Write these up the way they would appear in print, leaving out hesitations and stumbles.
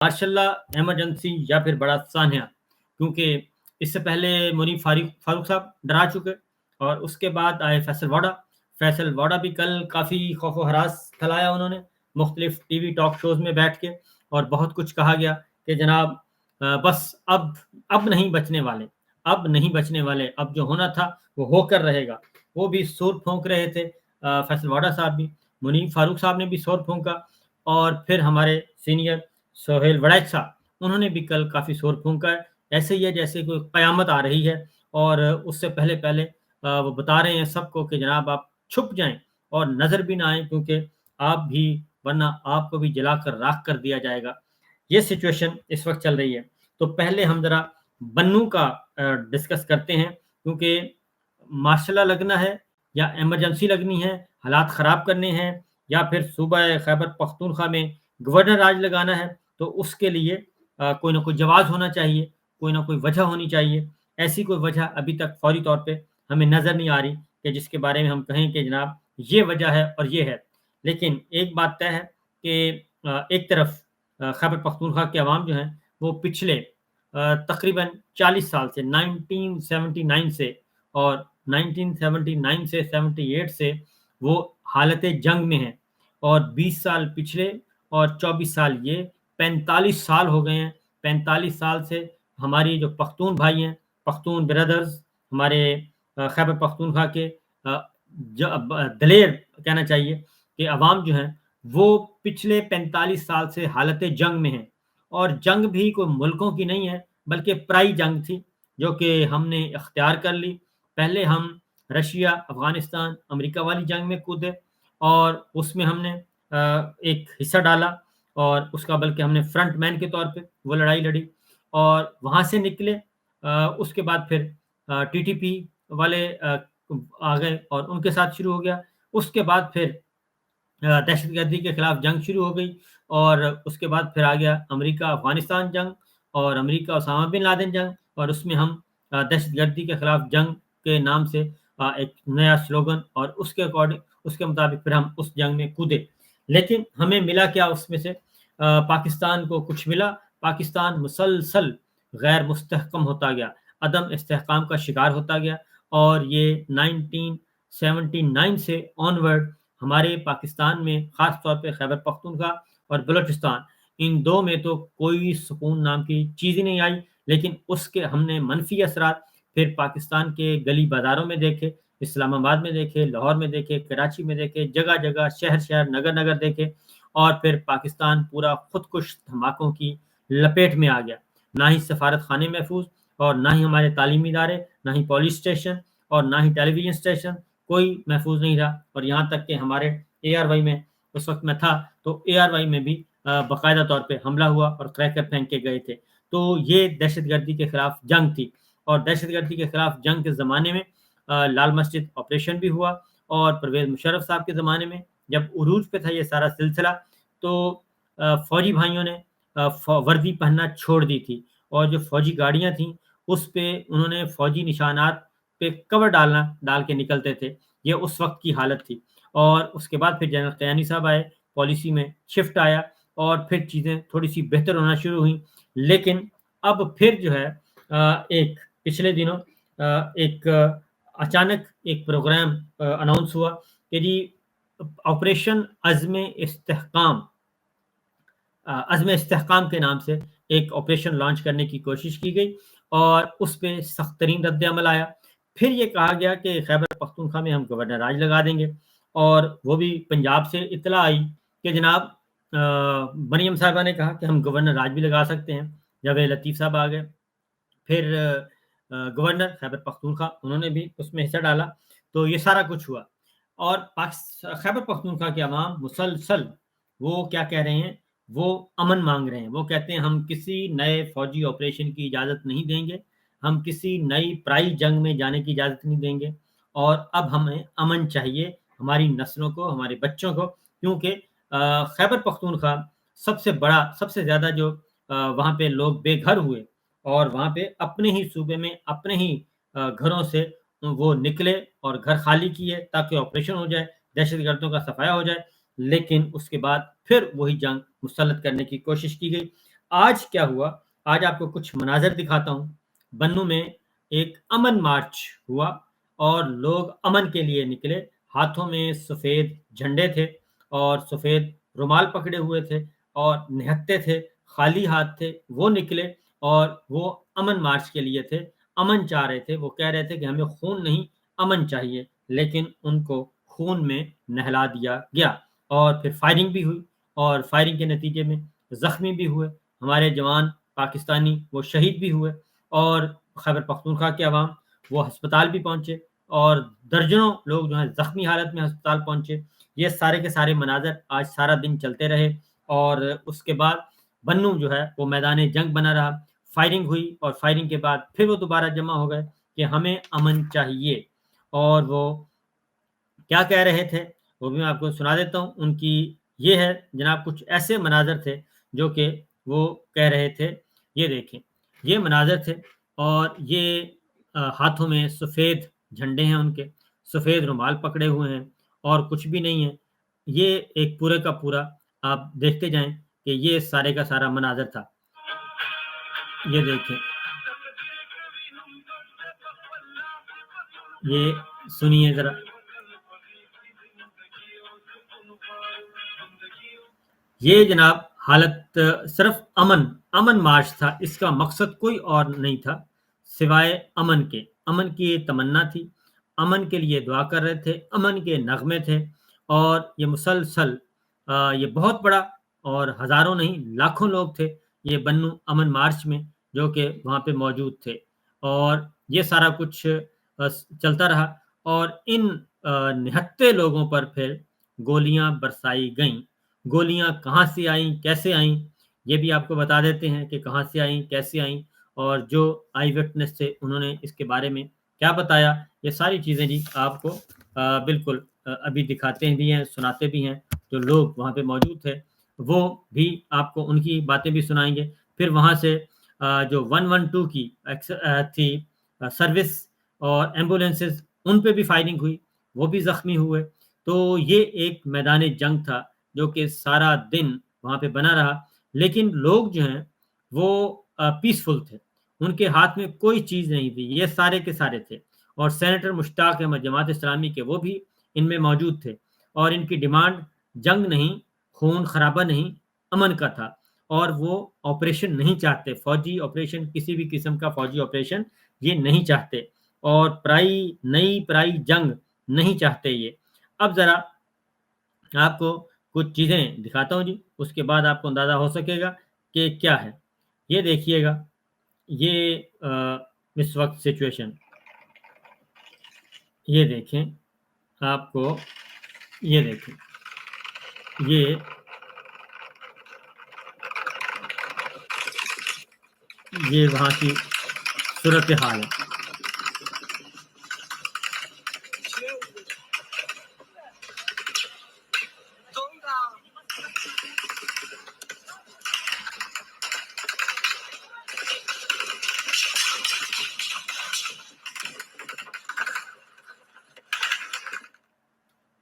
ماشاء اللہ ایمرجنسی یا پھر بڑا سانحہ، کیونکہ اس سے پہلے منیب فاروق صاحب ڈرا چکے، اور اس کے بعد آئے فیصل واڈا بھی کل کافی خوف و ہراس پھیلایا انہوں نے مختلف ٹی وی ٹاک شوز میں بیٹھ کے، اور بہت کچھ کہا گیا کہ جناب بس اب نہیں بچنے والے، اب جو ہونا تھا وہ ہو کر رہے گا۔ وہ بھی سور پھونک رہے تھے، فیصل واڈا صاحب بھی، منیب فاروق صاحب نے بھی سور پھونکا، اور پھر ہمارے سینئر سہیل وڑائچ صاحب، انہوں نے بھی کل کافی شور پھونکا ہے۔ ایسے ہی ہے جیسے کوئی قیامت آ رہی ہے، اور اس سے پہلے وہ بتا رہے ہیں سب کو کہ جناب آپ چھپ جائیں اور نظر بھی نہ آئیں، کیونکہ آپ بھی، ورنہ آپ کو بھی جلا کر راکھ کر دیا جائے گا۔ یہ سچویشن اس وقت چل رہی ہے۔ تو پہلے ہم ذرا بنو کا ڈسکس کرتے ہیں، کیونکہ مارشل لا لگنا ہے یا ایمرجنسی لگنی ہے، حالات خراب کرنے ہیں، یا پھر صوبہ خیبر پختونخوا میں گورنر راج لگانا ہے، تو اس کے لیے کوئی نہ کوئی جواز ہونا چاہیے، کوئی نہ کوئی وجہ ہونی چاہیے۔ ایسی کوئی وجہ ابھی تک فوری طور پہ ہمیں نظر نہیں آ رہی کہ جس کے بارے میں ہم کہیں کہ جناب یہ وجہ ہے اور یہ ہے۔ لیکن ایک بات طے ہے کہ ایک طرف خیبر پختونخوا کے عوام جو ہیں وہ پچھلے تقریباً 40 سال سے، 1979 سے، اور 1979 سے 78 سے وہ حالت جنگ میں ہیں، اور 20 سال پچھلے اور 24 سال یہ 45 سال ہو گئے ہیں۔ 45 سال سے ہماری جو پختون بھائی ہیں، پختون بردرز، ہمارے خیبر پختونخوا کے دلیر کہنا چاہیے کہ عوام جو ہیں وہ پچھلے 45 سال سے حالت جنگ میں ہیں، اور جنگ بھی کوئی ملکوں کی نہیں ہے بلکہ پرائی جنگ تھی جو کہ ہم نے اختیار کر لی۔ پہلے ہم رشیا، افغانستان، امریکہ والی جنگ میں کودے، اور اس میں ہم نے ایک حصہ ڈالا، اور اس کا بلکہ ہم نے فرنٹ مین کے طور پہ وہ لڑائی لڑی، اور وہاں سے نکلے۔ اس کے بعد پھر ٹی ٹی پی والے آ گئے اور ان کے ساتھ شروع ہو گیا۔ اس کے بعد پھر دہشت گردی کے خلاف جنگ شروع ہو گئی، اور اس کے بعد پھر آ گیا امریکہ افغانستان جنگ، اور امریکہ اسامہ بن لادن جنگ، اور اس میں ہم دہشت گردی کے خلاف جنگ کے نام سے ایک نیا سلوگن، اور اس کے مطابق پھر ہم اس جنگ میں کودے۔ لیکن ہمیں ملا کیا اس میں سے؟ پاکستان کو کچھ ملا؟ پاکستان مسلسل غیر مستحکم ہوتا گیا، عدم استحکام کا شکار ہوتا گیا، اور یہ 1979 سے آنورڈ ہمارے پاکستان میں، خاص طور پہ خیبر پختونخوا اور بلوچستان، ان دو میں تو کوئی سکون نام کی چیز ہی نہیں آئی۔ لیکن اس کے ہم نے منفی اثرات پھر پاکستان کے گلی بازاروں میں دیکھے، اسلام آباد میں دیکھے، لاہور میں دیکھے، کراچی میں دیکھے، جگہ جگہ، شہر نگر دیکھے، اور پھر پاکستان پورا خودکش دھماکوں کی لپیٹ میں آ گیا۔ نہ ہی سفارت خانے محفوظ، اور نہ ہی ہمارے تعلیمی ادارے، نہ ہی پولیس اسٹیشن، اور نہ ہی ٹیلی ویژن اسٹیشن، کوئی محفوظ نہیں رہا۔ اور یہاں تک کہ ہمارے اے آر وائی میں، اس وقت میں تھا تو اے آر وائی میں بھی باقاعدہ طور پہ حملہ ہوا اور کریکر پھینک کے گئے تھے۔ تو یہ دہشت گردی کے خلاف جنگ تھی، اور دہشت گردی کے خلاف جنگ کے زمانے میں لال مسجد آپریشن بھی ہوا، اور پرویز مشرف صاحب کے زمانے میں جب عروج پہ تھا یہ سارا سلسلہ، تو فوجی بھائیوں نے وردی پہننا چھوڑ دی تھی، اور جو فوجی گاڑیاں تھیں اس پہ انہوں نے فوجی نشانات پہ کور ڈال کے نکلتے تھے۔ یہ اس وقت کی حالت تھی، اور اس کے بعد پھر جنرل قیانی صاحب آئے، پالیسی میں شفٹ آیا، اور پھر چیزیں تھوڑی سی بہتر ہونا شروع ہوئیں۔ لیکن اب پھر جو ہے ایک پچھلے دنوں ایک اچانک ایک پروگرام اناؤنس ہوا کہ جی آپریشن عزم استحکام کے نام سے ایک آپریشن لانچ کرنے کی کوشش کی گئی، اور اس پہ سخت ترین رد عمل آیا۔ پھر یہ کہا گیا کہ خیبر پختونخوا میں ہم گورنر راج لگا دیں گے، اور وہ بھی پنجاب سے اطلاع آئی کہ جناب مریم صاحبہ نے کہا کہ ہم گورنر راج بھی لگا سکتے ہیں۔ جاوید لطیف صاحب آ گئے، پھر گورنر خیبر پختونخوا، انہوں نے بھی اس میں حصہ ڈالا۔ تو یہ سارا کچھ ہوا، اور خیبر پختونخوا کے عوام مسلسل وہ کیا کہہ رہے ہیں؟ وہ امن مانگ رہے ہیں۔ وہ کہتے ہیں ہم کسی نئے فوجی آپریشن کی اجازت نہیں دیں گے، ہم کسی نئی پرائی جنگ میں جانے کی اجازت نہیں دیں گے، اور اب ہمیں امن چاہیے، ہماری نسلوں کو، ہمارے بچوں کو، کیونکہ خیبر پختونخوا سب سے زیادہ جو وہاں پہ لوگ بے گھر ہوئے، اور وہاں پہ اپنے ہی صوبے میں اپنے ہی گھروں سے وہ نکلے اور گھر خالی کیے تاکہ آپریشن ہو جائے، دہشت گردوں کا صفایا ہو جائے۔ لیکن اس کے بعد پھر وہی جنگ مسلط کرنے کی کوشش کی گئی۔ آج کیا ہوا، آج آپ کو کچھ مناظر دکھاتا ہوں۔ بنوں میں ایک امن مارچ ہوا اور لوگ امن کے لیے نکلے، ہاتھوں میں سفید جھنڈے تھے اور سفید رومال پکڑے ہوئے تھے اور نہتے تھے، خالی ہاتھ تھے، وہ نکلے اور وہ امن مارچ کے لیے تھے، امن چاہ رہے تھے، وہ کہہ رہے تھے کہ ہمیں خون نہیں امن چاہیے، لیکن ان کو خون میں نہلا دیا گیا اور پھر فائرنگ بھی ہوئی اور فائرنگ کے نتیجے میں زخمی بھی ہوئے ہمارے جوان پاکستانی، وہ شہید بھی ہوئے اور خیبر پختونخوا کے عوام وہ ہسپتال بھی پہنچے اور درجنوں لوگ جو ہیں زخمی حالت میں ہسپتال پہنچے۔ یہ سارے کے سارے مناظر آج سارا دن چلتے رہے اور اس کے بعد بنوں جو ہے وہ میدان جنگ بنا رہا، فائرنگ ہوئی اور فائرنگ کے بعد پھر وہ دوبارہ جمع ہو گئے کہ ہمیں امن چاہیے، اور وہ کیا کہہ رہے تھے وہ بھی میں آپ کو سنا دیتا ہوں۔ ان کی یہ ہے جناب، کچھ ایسے مناظر تھے جو کہ وہ کہہ رہے تھے، یہ دیکھیں یہ مناظر تھے اور یہ ہاتھوں میں سفید جھنڈے ہیں، ان کے سفید رومال پکڑے ہوئے ہیں اور کچھ بھی نہیں ہے۔ یہ ایک پورے کا پورا آپ دیکھتے جائیں کہ یہ سارے کا سارا مناظر تھا، یہ دیکھیں، یہ سنیے ذرا۔ یہ جناب حالت صرف امن مارچ تھا، اس کا مقصد کوئی اور نہیں تھا سوائے امن کی تمنا تھی، امن کے لیے دعا کر رہے تھے، امن کے نغمے تھے اور یہ مسلسل یہ بہت بڑا اور ہزاروں نہیں لاکھوں لوگ تھے یہ بنوں امن مارچ میں جو کہ وہاں پہ موجود تھے، اور یہ سارا کچھ چلتا رہا اور ان نہتے لوگوں پر پھر گولیاں برسائی گئیں۔ گولیاں کہاں سے آئیں، کیسے آئیں، یہ بھی آپ کو بتا دیتے ہیں کہ کہاں سے آئیں، کیسے آئیں، اور جو آئی وٹنس تھے انہوں نے اس کے بارے میں کیا بتایا، یہ ساری چیزیں جی آپ کو بالکل ابھی دکھاتے بھی ہیں، سناتے بھی ہیں۔ جو لوگ وہاں پہ موجود تھے وہ بھی آپ کو ان کی باتیں بھی سنائیں گے۔ پھر وہاں سے جو 112 کی تھی سروس اور ایمبولینسز، ان پہ بھی فائرنگ ہوئی، وہ بھی زخمی ہوئے۔ تو یہ ایک میدان جنگ تھا جو کہ سارا دن وہاں پہ بنا رہا، لیکن لوگ جو ہیں وہ پیسفل تھے، ان کے ہاتھ میں کوئی چیز نہیں تھی، یہ سارے کے سارے تھے۔ اور سینیٹر مشتاق احمد جماعت اسلامی کے وہ بھی ان میں موجود تھے، اور ان کی ڈیمانڈ جنگ نہیں، خون خرابہ نہیں، امن کا تھا، اور وہ آپریشن نہیں چاہتے، فوجی آپریشن، کسی بھی قسم کا فوجی آپریشن یہ نہیں چاہتے، اور نئی پرائی جنگ نہیں چاہتے یہ۔ اب ذرا آپ کو کچھ چیزیں دکھاتا ہوں جی، اس کے بعد آپ کو اندازہ ہو سکے گا کہ کیا ہے۔ یہ دیکھیے گا، یہ اس وقت سچویشن، یہ دیکھیں آپ کو، یہ دیکھیں یہ وہاں کی صورتحال ہے۔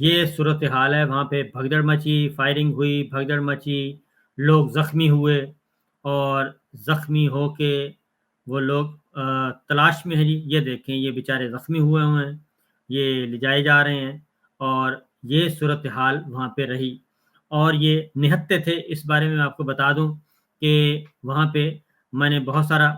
یہ صورتحال ہے، وہاں پہ بھگدڑ مچی، فائرنگ ہوئی، بھگدڑ مچی، لوگ زخمی ہوئے، اور زخمی ہو کے وہ لوگ تلاش میں ہیں جی۔ یہ دیکھیں، یہ بیچارے زخمی ہوئے ہیں، یہ لے جائے جا رہے ہیں، اور یہ صورتحال وہاں پہ رہی۔ اور یہ نہتے تھے، اس بارے میں آپ کو بتا دوں کہ وہاں پہ میں نے بہت سارا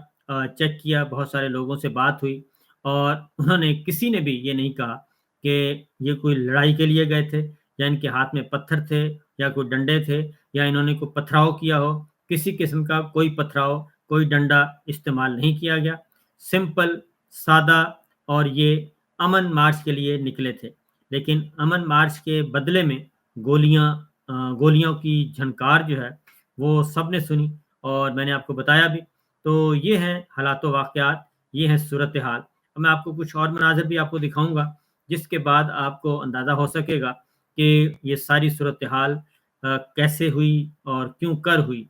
چیک کیا، بہت سارے لوگوں سے بات ہوئی، اور انہوں نے کسی نے بھی یہ نہیں کہا کہ یہ کوئی لڑائی کے لیے گئے تھے، یا ان کے ہاتھ میں پتھر تھے، یا کوئی ڈنڈے تھے، یا انہوں نے کوئی پتھراؤ کیا ہو۔ کسی قسم کا کوئی پتھراؤ، کوئی ڈنڈا استعمال نہیں کیا گیا، سمپل سادہ، اور یہ امن مارچ کے لیے نکلے تھے۔ لیکن امن مارچ کے بدلے میں گولیوں کی جھنکار جو ہے وہ سب نے سنی، اور میں نے آپ کو بتایا بھی۔ تو یہ ہیں حالات و واقعات، یہ ہیں صورتحال۔ اب میں آپ کو کچھ اور مناظر بھی آپ کو دکھاؤں گا، جس کے بعد آپ کو اندازہ ہو سکے گا کہ یہ ساری صورتحال کیسے ہوئی اور کیوں کر ہوئی۔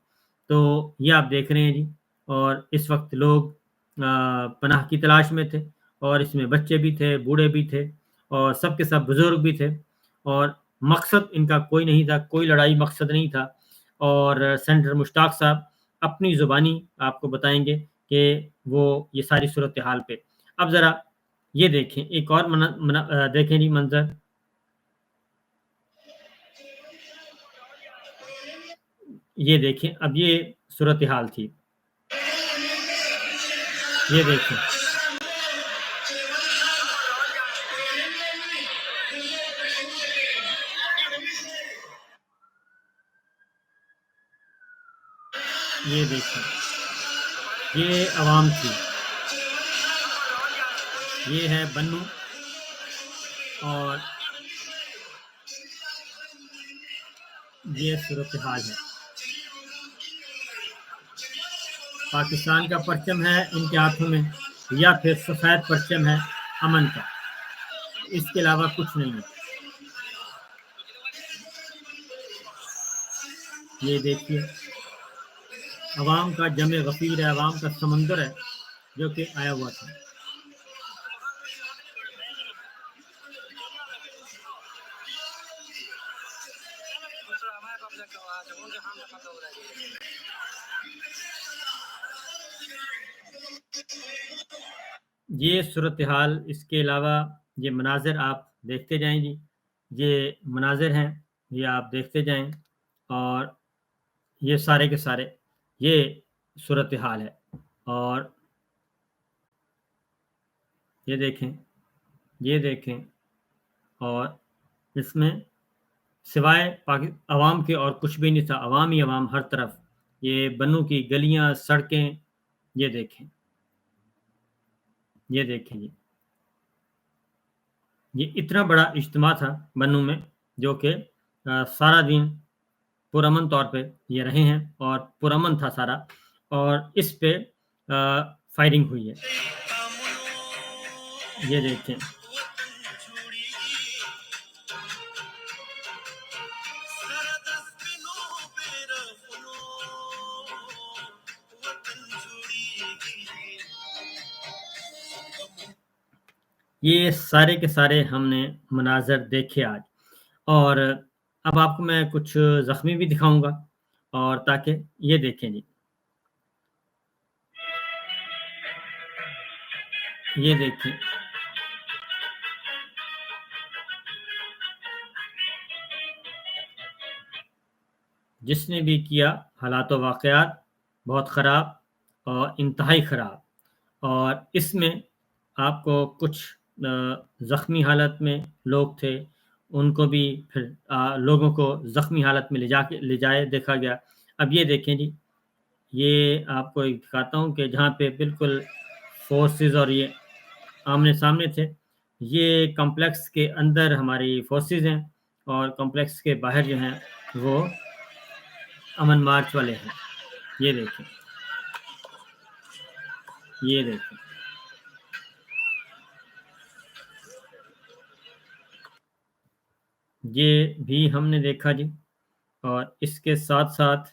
تو یہ آپ دیکھ رہے ہیں جی، اور اس وقت لوگ پناہ کی تلاش میں تھے، اور اس میں بچے بھی تھے، بوڑھے بھی تھے، اور سب کے سب بزرگ بھی تھے، اور مقصد ان کا کوئی نہیں تھا، کوئی لڑائی مقصد نہیں تھا۔ اور سینیٹر مشتاق صاحب اپنی زبانی آپ کو بتائیں گے کہ وہ یہ ساری صورتحال پہ. اب ذرا یہ دیکھیں ایک اور دیکھیں جی منظر. یہ دیکھیں اب یہ صورتحال تھی. یہ دیکھیں یہ دیکھیں یہ عوام تھی. یہ ہے بنو اور یہ صورتحال ہے. پاکستان کا پرچم ہے ان کے ہاتھوں میں یا پھر سفید پرچم ہے امن کا. اس کے علاوہ کچھ نہیں ہے. یہ دیکھیے عوام کا جمع غفیر ہے, عوام کا سمندر ہے جو کہ آیا ہوا تھا. یہ صورتحال, اس کے علاوہ یہ مناظر آپ دیکھتے جائیں جی. یہ مناظر ہیں یہ آپ دیکھتے جائیں اور یہ سارے کے سارے یہ صورتحال ہے. اور یہ دیکھیں اور اس میں سوائے عوام کے اور کچھ بھی نہیں تھا. عوام ہی عوام ہر طرف. یہ بنو کی گلیاں, سڑکیں, یہ دیکھیں جی. یہ اتنا بڑا اجتماع تھا بنو میں جو کہ سارا دن پرامن طور پہ یہ رہے ہیں اور پرامن تھا سارا. اور اس پہ فائرنگ ہوئی ہے. یہ دیکھیں یہ سارے کے سارے ہم نے مناظر دیکھے آج. اور اب آپ کو میں کچھ زخمی بھی دکھاؤں گا اور تاکہ یہ دیکھیں جی. یہ دیکھیں جس نے بھی کیا حالات و واقعات بہت خراب اور انتہائی خراب. اور اس میں آپ کو کچھ زخمی حالت میں لوگ تھے, ان کو بھی پھر لوگوں کو زخمی حالت میں لے جائے دیکھا گیا. اب یہ دیکھیں جی, یہ آپ کو دکھاتا ہوں کہ جہاں پہ بالکل فورسز اور یہ آمنے سامنے تھے, یہ کمپلیکس کے اندر ہماری فورسز ہیں اور کمپلیکس کے باہر جو ہیں وہ امن مارچ والے ہیں. یہ دیکھیں یہ بھی ہم نے دیکھا جی. اور اس کے ساتھ ساتھ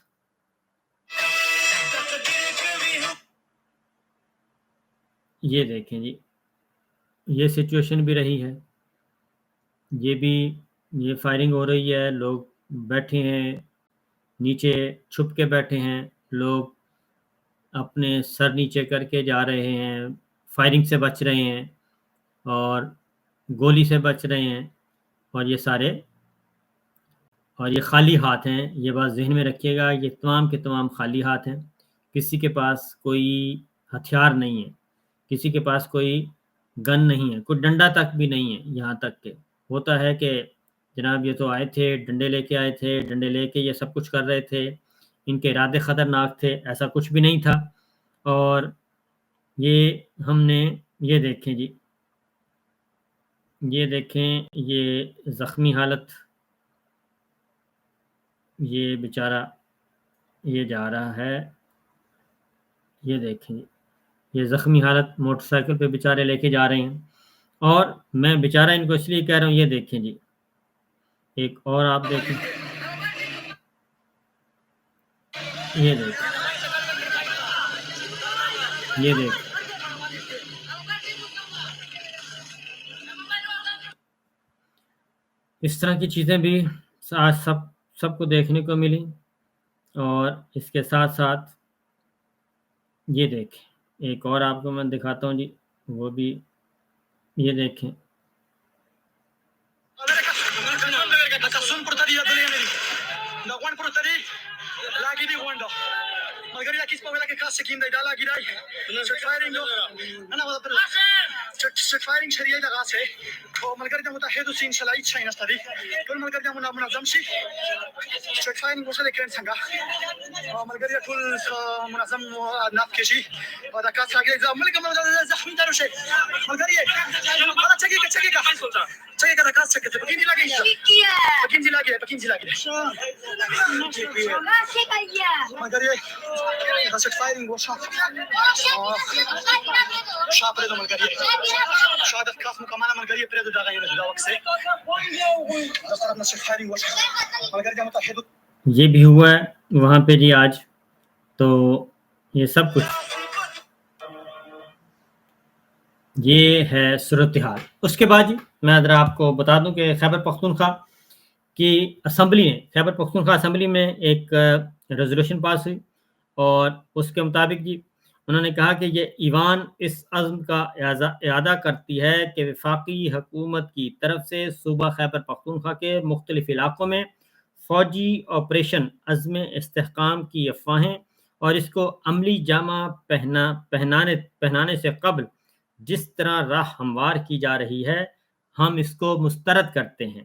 یہ دیکھیں جی, یہ سچویشن بھی رہی ہے. یہ فائرنگ ہو رہی ہے, لوگ بیٹھے ہیں نیچے, چھپ کے بیٹھے ہیں لوگ, اپنے سر نیچے کر کے جا رہے ہیں, فائرنگ سے بچ رہے ہیں اور گولی سے بچ رہے ہیں. اور یہ سارے اور یہ خالی ہاتھ ہیں. یہ بات ذہن میں رکھیے گا, یہ تمام کے تمام خالی ہاتھ ہیں. کسی کے پاس کوئی ہتھیار نہیں ہے, کسی کے پاس کوئی گن نہیں ہے, کوئی ڈنڈا تک بھی نہیں ہے. یہاں تک کہ ہوتا ہے کہ جناب یہ تو آئے تھے, ڈنڈے لے کے آئے تھے, ڈنڈے لے کے یہ سب کچھ کر رہے تھے, ان کے ارادے خطرناک تھے, ایسا کچھ بھی نہیں تھا. اور یہ ہم نے یہ دیکھیں جی, یہ دیکھیں یہ زخمی حالت, یہ بیچارہ یہ جا رہا ہے. یہ دیکھیں یہ زخمی حالت موٹر سائیکل پہ بیچارے لے کے جا رہے ہیں. اور میں بیچارہ ان کو اس لیے کہہ رہا ہوں, یہ دیکھیں جی ایک اور آپ دیکھیں, یہ دیکھیں اس طرح کی چیزیں بھی آج سب کو دیکھنے کو ملی. اور اس کے ساتھ ساتھ یہ دیکھیں ایک اور آپ کو میں دکھاتا ہوں جی، وہ بھی یہ دیکھیں Sun portaria dele da Juan portari lagi di Wanda magari la kispa wala ke kasse kinda dala girai set firing do ana wada per set firing sharia da gase o magari da mutahid sin shalai china stadi kul magari da munazam shi set firing wasale kren sanga o magari da kul munazam naf keshi ودا كاس راجع زملك ما زحمي دارو شيء magari ala cheki ka cheki ka kaas cheki pakindi lagi pakindi lagi magari da set firing was shot شاپره د ملګری شاده کاس مکمله ملګری پرې د دغه you the وکسه د سره نشه فایرینګ وشو ملګری د متحد یہ بھی ہوا ہے وہاں پہ جی آج تو یہ سب کچھ یہ ہے صورتحال. اس کے بعد جی میں ذرا آپ کو بتا دوں کہ خیبر پختونخوا کی اسمبلی نے خیبر پختونخوا اسمبلی میں ایک ریزولوشن پاس ہوئی اور اس کے مطابق جی انہوں نے کہا کہ یہ ایوان اس عزم کا اعادہ کرتی ہے کہ وفاقی حکومت کی طرف سے صوبہ خیبر پختونخوا کے مختلف علاقوں میں فوجی آپریشن عزم استحکام کی افواہیں اور اس کو عملی جامہ پہنانے سے قبل جس طرح راہ ہموار کی جا رہی ہے ہم اس کو مسترد کرتے ہیں.